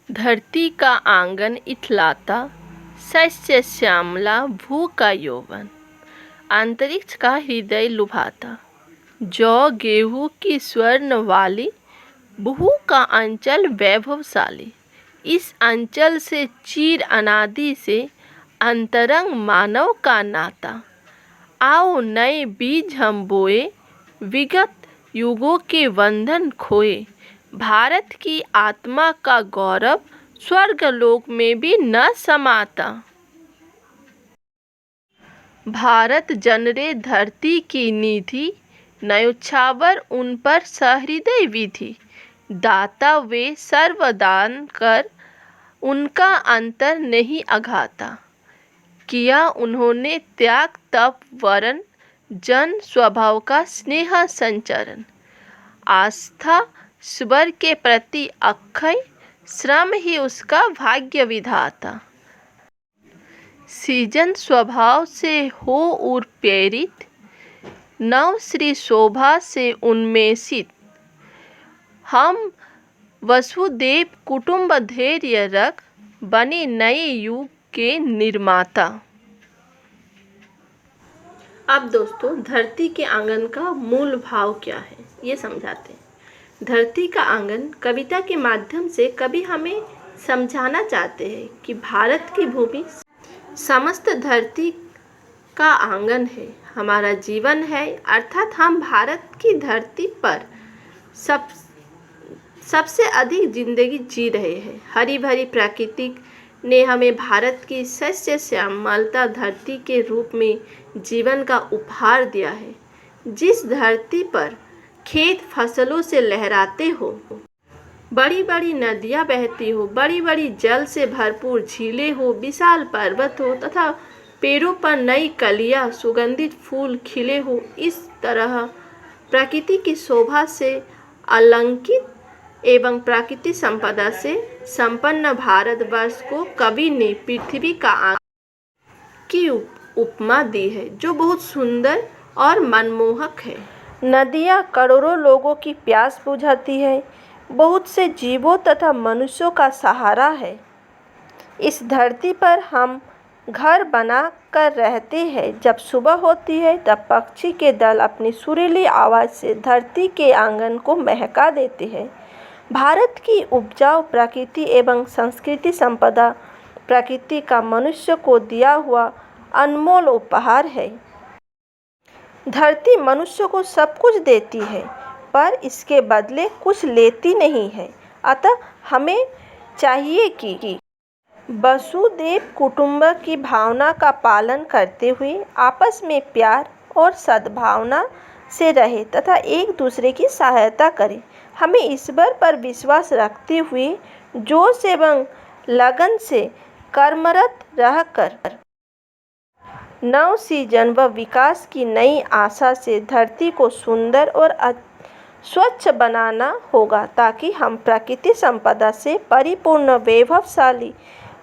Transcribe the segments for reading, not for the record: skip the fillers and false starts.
धरती का आंगन इथलाता, शस्य श्यामला भू का यौवन, अंतरिक्ष का हृदय लुभाता। जौ गेहूं की स्वर्ण वाली, बहू का अंचल वैभवशाली। इस अंचल से चीर अनादि से अंतरंग मानव का नाता। आओ नए बीज हम बोए, विगत युगों के बंधन खोए। भारत की आत्मा का गौरव स्वर्गलोक में भी न समाता। भारत जनरे धरती की निधि, न्योछावर उन पर सहृदय विधि। दाता वे सर्वदान कर, उनका अंतर नहीं अघाता। किया उन्होंने त्याग तप वरन, जन स्वभाव का स्नेह संचरण। आस्था स्वर के प्रति अक्षय, श्रम ही उसका भाग्य विधाता। सृजन स्वभाव से हो उर प्रेरित, नव श्री शोभा से उन्मेषित। हम वसुदेव कुटुंब धैर्य रख, बने नए युग के निर्माता। अब दोस्तों, धरती के आंगन का मूल भाव क्या है ये समझाते हैं। धरती का आंगन कविता के माध्यम से कवि हमें समझाना चाहते हैं कि भारत की भूमि समस्त धरती का आंगन है, हमारा जीवन है। अर्थात हम भारत की धरती पर सबसे अधिक जिंदगी जी रहे हैं। हरी भरी प्रकृति ने हमें भारत की शस्य श्यामलता धरती के रूप में जीवन का उपहार दिया है। जिस धरती पर खेत फसलों से लहराते हो, बड़ी बड़ी नदियाँ बहती हो, बड़ी बड़ी जल से भरपूर झीलें हो, विशाल पर्वत हो तथा पेड़ों पर नई कलियाँ सुगंधित फूल खिले हो, इस तरह प्रकृति की शोभा से अलंकृत एवं प्राकृतिक संपदा से संपन्न भारतवर्ष को कवि ने पृथ्वी का आंगन की उपमा दी है, जो बहुत सुंदर और मनमोहक है। नदियाँ करोड़ों लोगों की प्यास बुझाती है, बहुत से जीवों तथा मनुष्यों का सहारा है। इस धरती पर हम घर बना कर रहते हैं। जब सुबह होती है तब पक्षी के दल अपनी सुरीली आवाज़ से धरती के आंगन को महका देते हैं। भारत की उपजाऊ प्रकृति एवं संस्कृति संपदा प्रकृति का मनुष्य को दिया हुआ अनमोल उपहार है। धरती मनुष्य को सब कुछ देती है, पर इसके बदले कुछ लेती नहीं है। अतः हमें चाहिए कि वसुदेव कुटुंब की भावना का पालन करते हुए आपस में प्यार और सद्भावना से रहे तथा एक दूसरे की सहायता करें। हमें ईश्वर पर विश्वास रखते हुए जोश एवं लगन से कर्मरत रहकर नव सृजन व विकास की नई आशा से धरती को सुंदर और स्वच्छ बनाना होगा, ताकि हम प्रकृति संपदा से परिपूर्ण वैभवशाली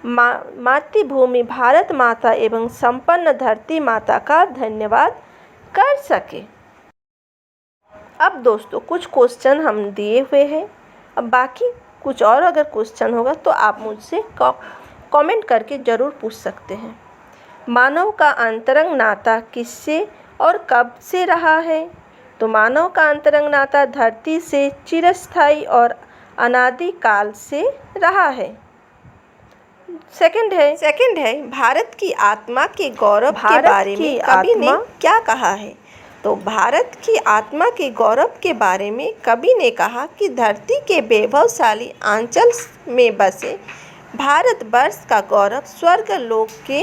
मातृभूमि भारत माता एवं संपन्न धरती माता का धन्यवाद कर सके। अब दोस्तों, कुछ क्वेश्चन हम दिए हुए हैं। अब बाकी कुछ और अगर क्वेश्चन होगा तो आप मुझसे कमेंट करके ज़रूर पूछ सकते हैं। मानव का अंतरंग नाता किससे और कब से रहा है? तो मानव का अंतरंग नाता धरती से चिरस्थायी और अनादि काल से रहा है। सेकंड है भारत की आत्मा के गौरव के बारे में कवि ने क्या कहा है? तो भारत की आत्मा के गौरव के बारे में कवि ने कहा कि धरती के वैभवशाली आंचल में बसे भारतवर्ष का गौरव स्वर्गलोक के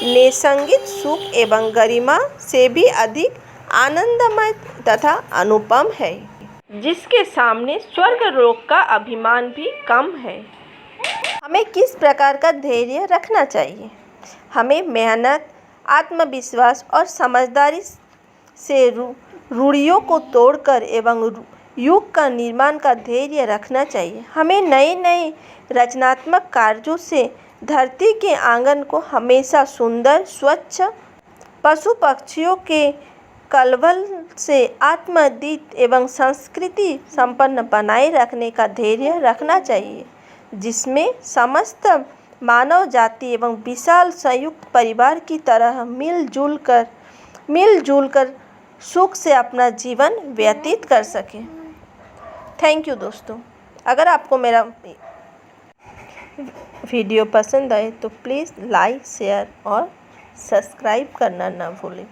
निसंगित सुख एवं गरिमा से भी अधिक आनंदमय तथा अनुपम है, जिसके सामने स्वर्गलोक का अभिमान भी कम है। हमें किस प्रकार का धैर्य रखना चाहिए? हमें मेहनत, आत्मविश्वास और समझदारी से रूढ़ियों को तोड़कर एवं युग का निर्माण का धैर्य रखना चाहिए। हमें नए नए रचनात्मक कार्यों से धरती के आंगन को हमेशा सुंदर, स्वच्छ, पशु पक्षियों के कलवल से आत्मोदित एवं संस्कृति संपन्न बनाए रखने का धैर्य रखना चाहिए। जिसमें समस्त मानव जाति एवं विशाल संयुक्त परिवार की तरह मिलजुल कर सुख से अपना जीवन व्यतीत कर सकें। थैंक यू दोस्तों। अगर आपको मेरा वीडियो पसंद आए तो प्लीज़ लाइक, शेयर और सब्सक्राइब करना ना भूलें।